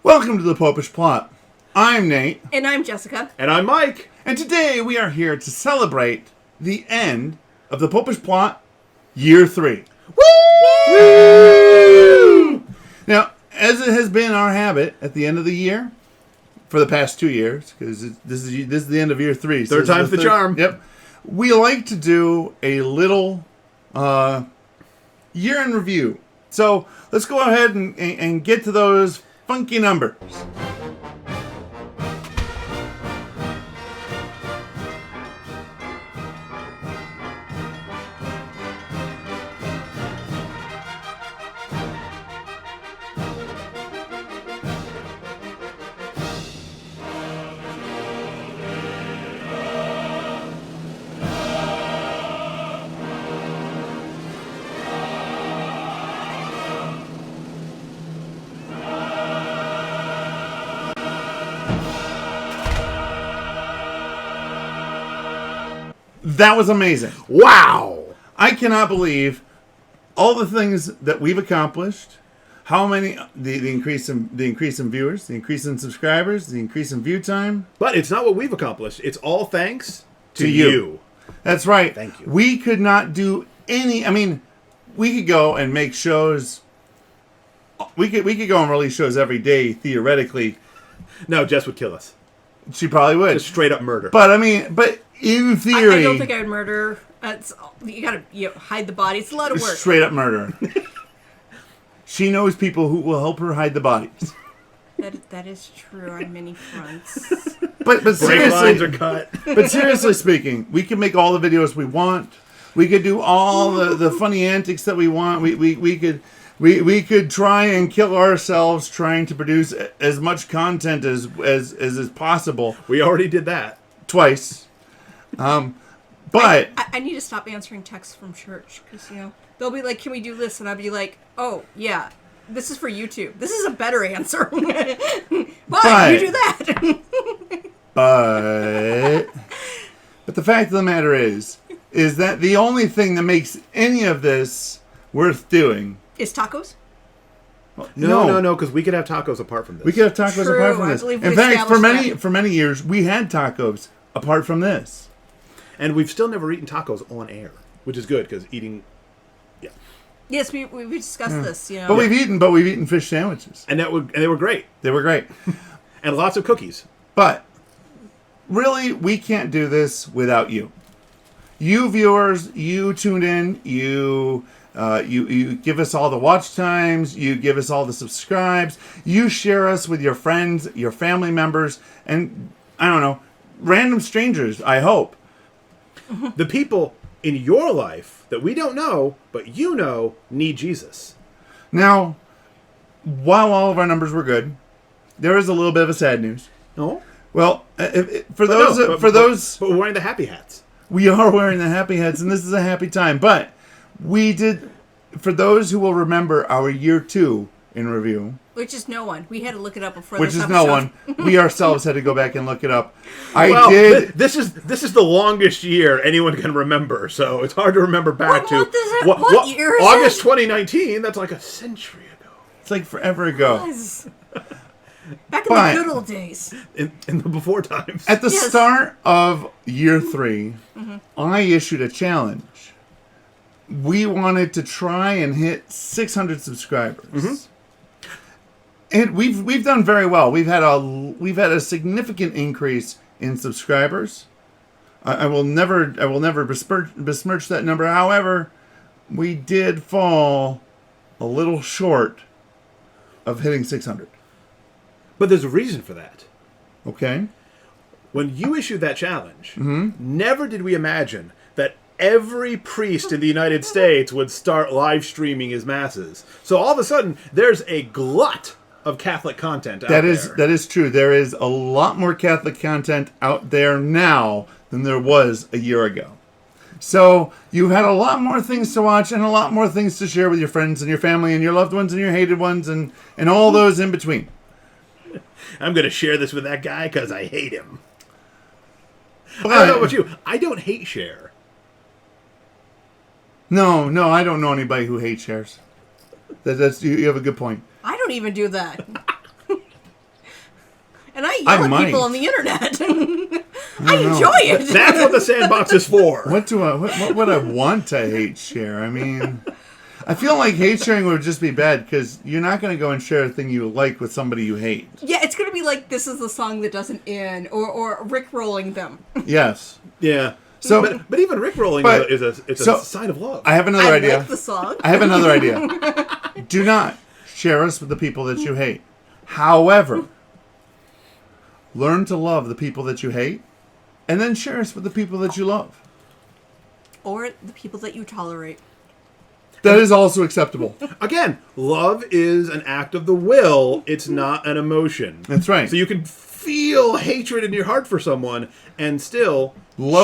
Welcome to the Popish Plot. I'm Nate. And I'm Jessica. And I'm Mike. And today we are here to celebrate the end of the Popish Plot, Year 3. Woo! Now, as it has been our habit at the end of the year, for the past 2 years, because this is the end of Year 3. Third time's the charm. Yep. We like to do a little year in review. So let's go ahead and get to those funky numbers. That was amazing. Wow. I cannot believe all the things that we've accomplished. How many the increase in viewers, the increase in subscribers, the increase in view time. But it's not what we've accomplished. It's all thanks to you. you. That's right. Thank you. We could not do any. I mean, we could go and make shows. We could go and release shows every day theoretically. No, Jess would kill us. She probably would. Just straight up murder. But I mean, in theory, I don't think I would murder. You gotta hide the body. It's a lot of work. Straight up murder. She knows people who will help her hide the bodies. That is true on many fronts. But Brake seriously, lines are cut. But seriously speaking, we can make all the videos we want. We could do all the funny antics that we want. We could try and kill ourselves trying to produce as much content as is possible. We already did that. Twice. But I need to stop answering texts from church because they'll be like, "Can we do this?" And I'll be like, "Oh yeah, this is for YouTube. This is a better answer." but you do that. but the fact of the matter is that the only thing that makes any of this worth doing is tacos. No, because we could have tacos apart from this. We could have tacos True, apart from I this. believe In we fact, established for many years, we had tacos apart from this. And we've still never eaten tacos on air, which is good because eating. Yeah. Yes, we discussed this. But we've eaten fish sandwiches, And they were great. They were great, And lots of cookies. but really, we can't do this without you. You viewers, you tune in. You give us all the watch times. You give us all the subscribes. You share us with your friends, your family members, and I don't know, random strangers. I hope. The people in your life that we don't know, but you know, need Jesus. Now, while all of our numbers were good, there is a little bit of a sad news. No? Well, for those, But we're wearing the happy hats. we are wearing the happy hats, and this is a happy time. But we did, for those who will remember our year 2 in review, Which is no one. We had to look it up before. which this is no episode. one. We ourselves had to go back and look it up. This is the longest year anyone can remember, so it's hard to remember back What to month is it? What year is August it? 2019. That's like a century ago. It's like forever ago. Yes. Back in But- the good old days. In the before times. At the Yes. start of year 3, I issued a challenge. We wanted to try and hit 600 subscribers. And we've done very well. We've had a significant increase in subscribers. I will never besmirch that number. However, we did fall a little short of hitting 600. But there's a reason for that. Okay? When you issued that challenge, never did we imagine that every priest in the United States would start live streaming his masses. So all of a sudden, there's a glut of Catholic content out there. That is true. There is a lot more Catholic content out there now than there was a year ago. So you had a lot more things to watch and a lot more things to share with your friends and your family and your loved ones and your hated ones and all those in between. I'm going to share this with that guy because I hate him. But, I don't know about you. I don't hate share. No, I don't know anybody who hates shares. That's you have a good point. I don't even do that. yell I at might. people on the internet. I know. enjoy it. That's what the sandbox is for. What would I want to hate share? I mean, I feel like hate sharing would just be bad because you're not going to go and share a thing you like with somebody you hate. Yeah, it's going to be like, this is the song that doesn't end, or Rick-rolling them. Yes. Yeah. So, But even Rickrolling But- is a so- sign of love. I have another I idea. like the song. I have another idea. Do not share us with the people that you hate. However, learn to love the people that you hate, and then share us with the people that you love. Or the people that you tolerate. That is also acceptable. Again, love is an act of the will. It's not an emotion. That's right. So you can feel hatred in your heart for someone and still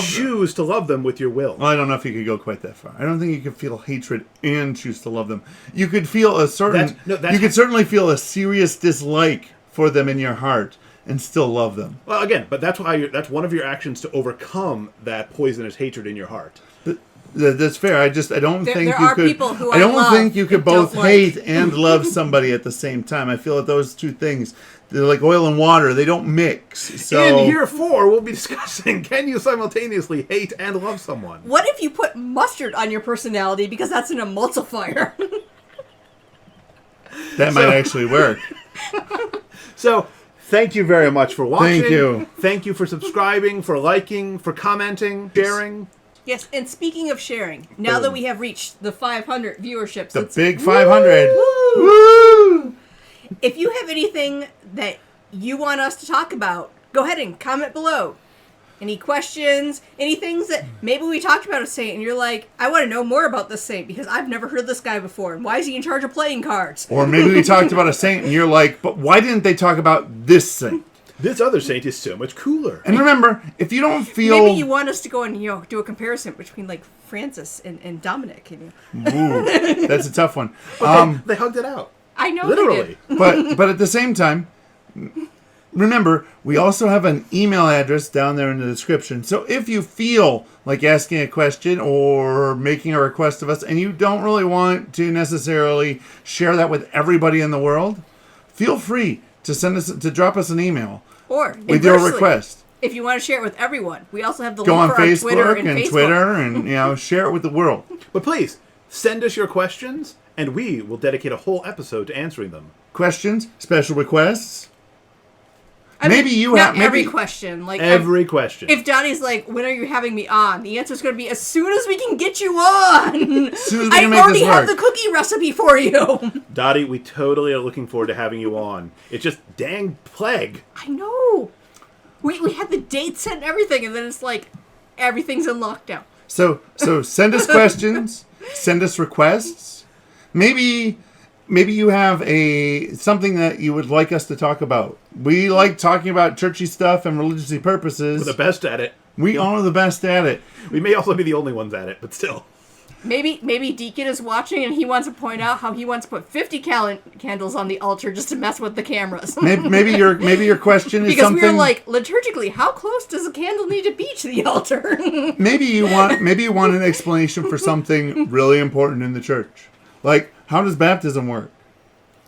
choose to love them with your will. Well, I don't know if you could go quite that far. I don't think you could feel hatred and choose to love them. You could feel a certain... you could certainly feel a serious dislike for them in your heart and still love them. Well, again, but that's why that's one of your actions to overcome that poisonous hatred in your heart. That's fair. I don't think there you are could. people who I don't love think you could and don't both like. hate and love somebody at the same time. I feel that those two things, they're like oil and water. They don't mix. So In year 4, we'll be discussing, can you simultaneously hate and love someone? What if you put mustard on your personality because that's an emulsifier? that might actually work. So, thank you very much for watching. Thank you. Thank you for subscribing, for liking, for commenting, sharing. Yes, and speaking of sharing, now that we have reached the 500 viewerships, The it's- big 500. Woo! Woo! If you have anything that you want us to talk about, go ahead and comment below. Any questions, any things that maybe we talked about a saint and you're like, I want to know more about this saint because I've never heard this guy before, and why is he in charge of playing cards? Or maybe we talked about a saint and you're like, but why didn't they talk about this saint? This other saint is so much cooler. And remember, if you don't feel... Maybe you want us to go and do a comparison between like Francis and Dominic. Ooh, that's a tough one. They hugged it out. I know Literally. they did. But at the same time, remember, we also have an email address down there in the description. So if you feel like asking a question or making a request of us and you don't really want to necessarily share that with everybody in the world, feel free to drop us an email Or with your inversely, request. if you want to share it with everyone, we also have the Go link on for our Twitter Facebook and and Facebook. Twitter and share it with the world. But please, send us your questions, and we will dedicate a whole episode to answering them. Questions, special requests. I mean, Maybe you not have every question. Like Every question. If Donnie's like, when are you having me on? The answer is going to be as soon as we can get you on. As soon as we I can make already this have work. the cookie recipe for you. Dottie, we totally are looking forward to having you on. It's just dang plague. I know. We had the date set and everything, and then it's like everything's in lockdown. So send us questions, send us requests. Maybe you have something that you would like us to talk about. We like talking about churchy stuff and religious purposes. We're the best at it. We are the best at it. We may also be the only ones at it, but still. Maybe Deacon is watching and he wants to point out how he wants to put 50 candles on the altar just to mess with the cameras. Maybe your question is because something. we were like, liturgically, how close does a candle need to be to the altar? maybe you want an explanation for something really important in the church, like how does baptism work,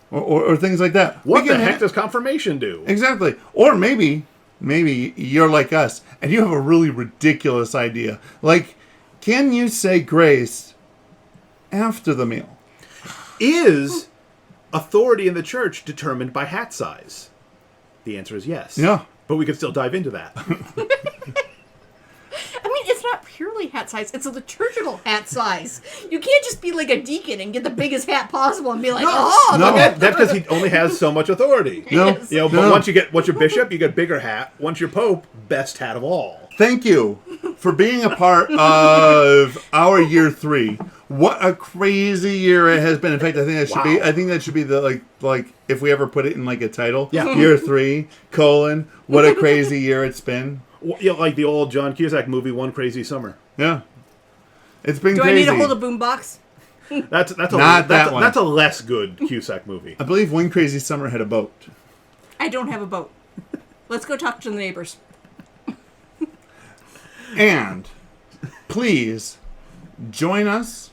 or things like that. What We the can heck does confirmation do? Exactly. Or maybe you're like us and you have a really ridiculous idea. Like, can you say grace after the meal? Is authority in the church determined by hat size? The answer is yes. Yeah. But we could still dive into that. I mean, it's not purely hat size. It's a liturgical hat size. You can't just be like a deacon and get the biggest hat possible and be like, oh, No. That's because he only has so much authority. No. Yes. You know, but once you're bishop, you get bigger hat. Once you're pope, best hat of all. Thank you for being a part of our year 3. What a crazy year it has been. In fact, I think that should be the like if we ever put it in like a title. Yeah. Year 3, what a crazy year it's been. You know, like the old John Cusack movie, One Crazy Summer. Yeah. It's been do crazy. I need to hold a boombox? That's a less good Cusack movie. I believe One Crazy Summer had a boat. I don't have a boat. Let's go talk to the neighbors. And please join us.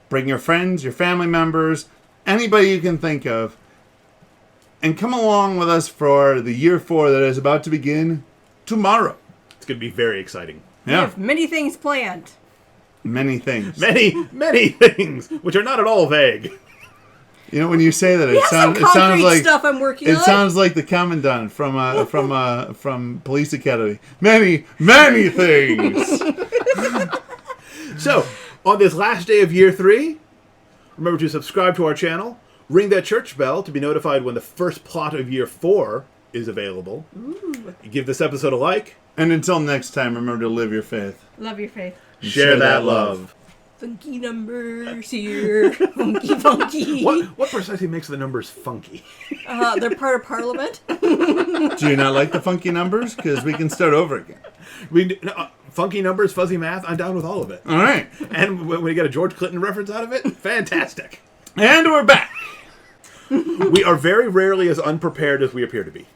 Bring your friends, your family members, anybody you can think of. and come along with us for the year 4 that is about to begin tomorrow. It's going to be very exciting. We Yeah, have many things planned. many things. Many things, which are not at all vague. You know, when you say that, We have some concrete stuff I'm working on. It sounds like the commandant from Police Academy. Many things. So, on this last day of year 3, remember to subscribe to our channel, ring that church bell to be notified when the first plot of year 4 is available. Ooh. Give this episode a like. And until next time, remember to live your faith. Love your faith. Share that love. Funky numbers here. Funky. What precisely makes the numbers funky? They're part of Parliament. Do you not like the funky numbers? Because we can start over again. Funky numbers, fuzzy math, I'm down with all of it. All right. And when we get a George Clinton reference out of it, fantastic. And we're back. We are very rarely as unprepared as we appear to be.